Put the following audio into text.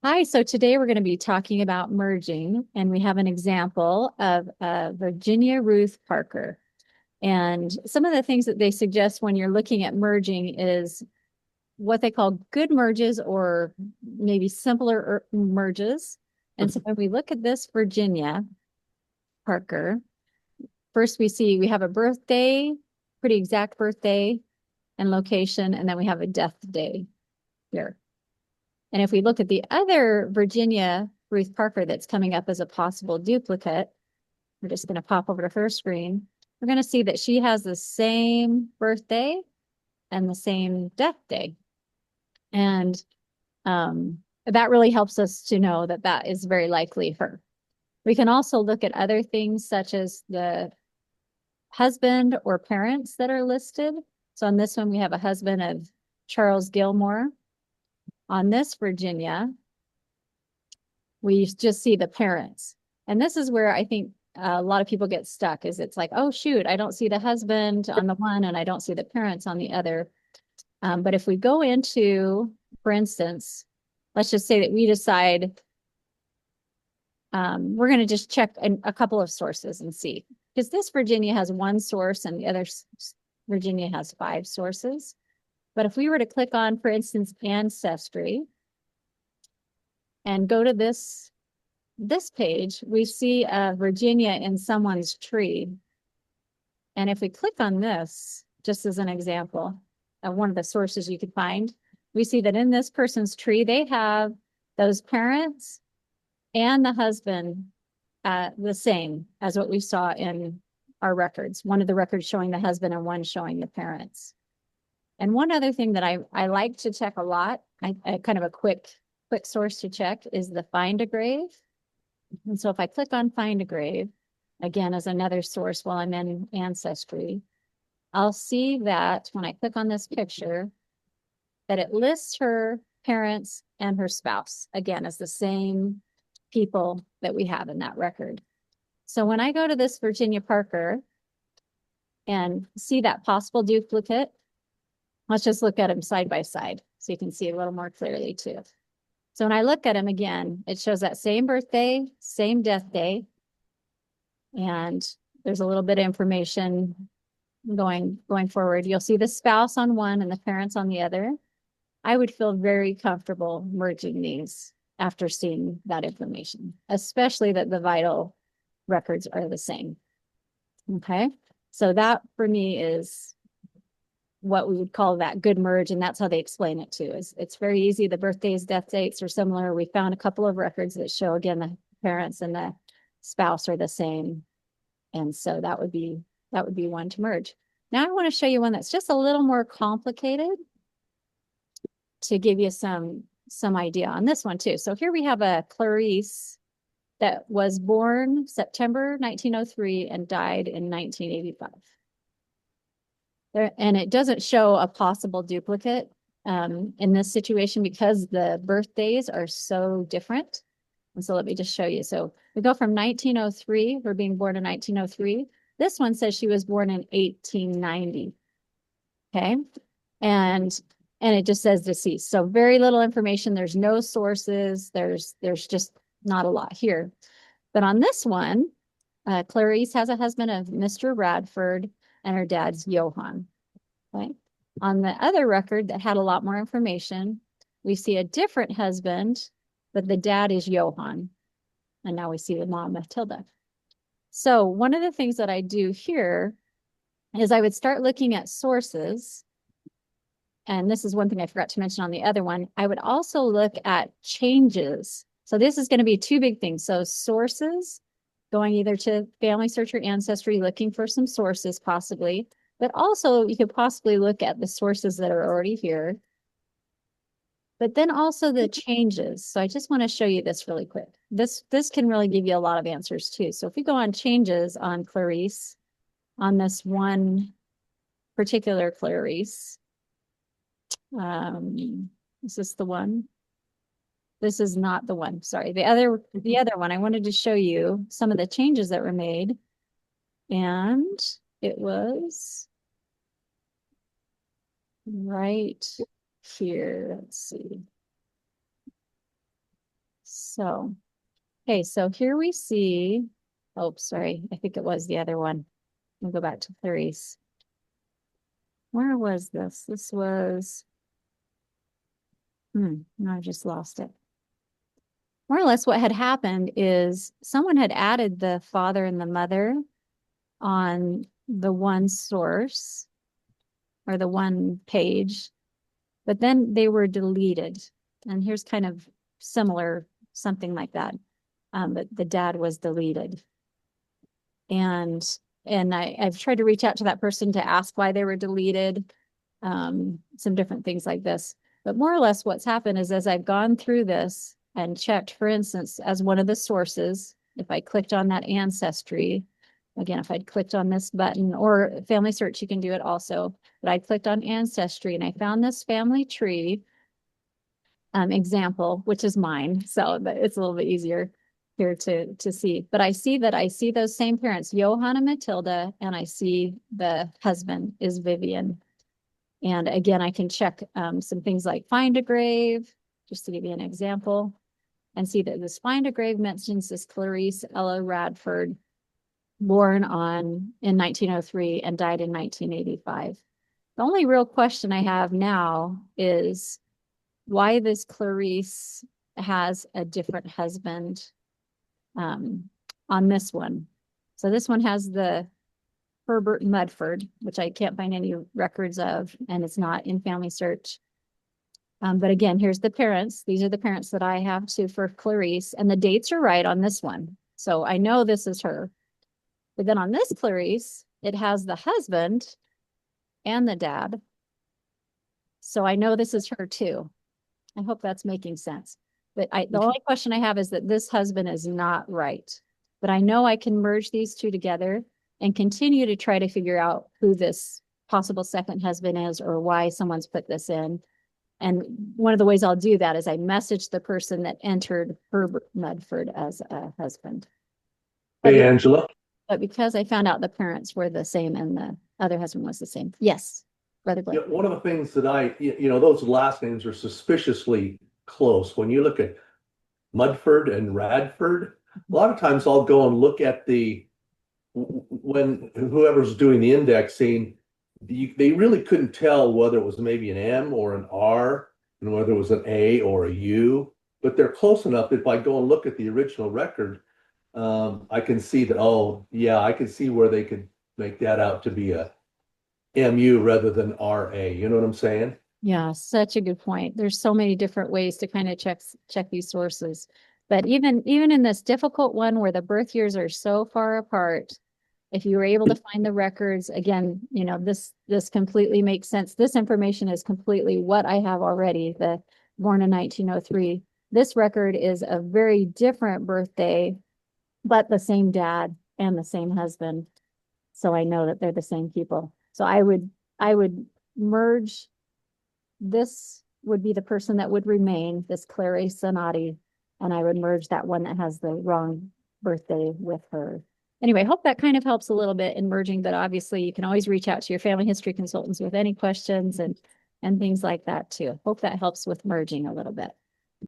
Hi, so today we're going to be talking about merging, and we have an example of Virginia Ruth Parker. And some of the things that they suggest when you're looking at merging is what they call good merges or maybe simpler merges. And so when we look at this Virginia Parker, first we see we have a birthday, pretty exact birthday and location, and then we have a death day here. And if we look at the other Virginia Ruth Parker that's coming up as a possible duplicate, we're just going to pop over to her screen. We're going to see that she has the same birthday and the same death day. And that really helps us to know that that is very likely her. We can also look at other things such as the husband or parents that are listed. So on this one, we have a husband of Charles Gilmore. On this Virginia, we just see the parents. And this is where I think a lot of people get stuck is it's like, oh, shoot, I don't see the husband on the one and I don't see the parents on the other. But if we go into, for instance, let's just say that we decide we're going to just check a couple of sources and see. Because this Virginia has one source and the other Virginia has 5 sources. But if we were to click on, for instance, Ancestry and go to this page, we see Virginia in someone's tree. And if we click on this, just as an example of one of the sources you could find, we see that in this person's tree, they have those parents and the husband the same as what we saw in our records. One of the records showing the husband and one showing the parents. And one other thing that I like to check a lot, I kind of a quick source to check is the Find a Grave. And so if I click on Find a Grave, again, as another source while I'm in Ancestry, I'll see that when I click on this picture, that it lists her parents and her spouse, again, as the same people that we have in that record. So when I go to this Virginia Parker and see that possible duplicate, let's just look at them side by side so you can see a little more clearly too. So when I look at him again, it shows that same birthday, same death day. And there's a little bit of information going forward. You'll see the spouse on one and the parents on the other. I would feel very comfortable merging these after seeing that information, especially that the vital records are the same. Okay. So that for me is what we would call that good merge, and that's how they explain it too. Is it's very easy. The birthdays, death dates are similar. We found a couple of records that show again the parents and the spouse are the same, and so that would be one to merge. Now I want to show you one that's just a little more complicated to give you some idea on this one too. So here we have a Clarice that was born September 1903 and died in 1985. There, and it doesn't show a possible duplicate in this situation because the birthdays are so different. And so let me just show you. So we go from 1903, we're being born in 1903. This one says she was born in 1890. Okay. And it just says deceased. So very little information. There's no sources. There's just not a lot here. But on this one, Clarice has a husband of Mr. Radford and her dad's Johann. Okay. On the other record that had a lot more information, we see a different husband, but the dad is Johann. And now we see the mom, Matilda. So one of the things that I do here is I would start looking at sources. And this is one thing I forgot to mention on the other one. I would also look at changes. So this is going to be 2 big things. So sources, going either to Family Search or Ancestry, looking for some sources possibly, but also you could possibly look at the sources that are already here, but then also the changes. So I just want to show you this really quick. This can really give you a lot of answers too. So if we go on changes on Clarice, on this one particular Clarice, is this the one? This is not the one. Sorry. The other one, I wanted to show you some of the changes that were made. And it was right here. Let's see. So, okay, so here we see, oh, sorry, I think it was the other one. We'll go back to Clarice. Where was this? This was, no, I just lost it. More or less what had happened is someone had added the father and the mother on the one source or the one page, but then they were deleted. And here's kind of similar, something like that. But the dad was deleted. And I've tried to reach out to that person to ask why they were deleted, some different things like this. But more or less what's happened is as I've gone through this and checked, for instance, as one of the sources, if I clicked on that ancestry, again, if I'd clicked on this button or family search, you can do it also, but I clicked on ancestry and I found this family tree example, which is mine. So it's a little bit easier here to see. But I see those same parents, Johann and Matilda, and I see the husband is Vivian. And again, I can check some things like find a grave, just to give you an example, and see that this find a grave mentions this Clarice Ella Radford, born in 1903 and died in 1985. The only real question I have now is why this Clarice has a different husband on this one. So this one has the Herbert Mudford, which I can't find any records of, and it's not in family search. But again, here's the parents. These are the parents that I have too for Clarice, and the dates are right on this one. So I know this is her. But then on this Clarice, it has the husband and the dad. So I know this is her too. I hope that's making sense. But the only question I have is that this husband is not right. But I know I can merge these two together and continue to try to figure out who this possible second husband is or why someone's put this in. And one of the ways I'll do that is I message the person that entered Herbert Mudford as a husband. Hey, Angela. But because I found out the parents were the same and the other husband was the same. Yes, Brother Yeah, Blake. one of the things that those last names are suspiciously close. When you look at Mudford and Radford, a lot of times I'll go and look at when whoever's doing the indexing, they really couldn't tell whether it was maybe an M or an R and whether it was an A or a U, but they're close enough that if I go and look at the original record, I can see that, oh, yeah, I can see where they could make that out to be a MU rather than RA. You know what I'm saying? Yeah, such a good point. There's so many different ways to kind of check these sources. But even in this difficult one where the birth years are so far apart, if you were able to find the records, again, this completely makes sense. This information is completely what I have already, the born in 1903. This record is a very different birthday, but the same dad and the same husband. So I know that they're the same people. So I would merge. This would be the person that would remain, this Clarice Sonati, and I would merge that one that has the wrong birthday with her. Anyway, I hope that kind of helps a little bit in merging, but obviously you can always reach out to your family history consultants with any questions and things like that too. Hope that helps with merging a little bit.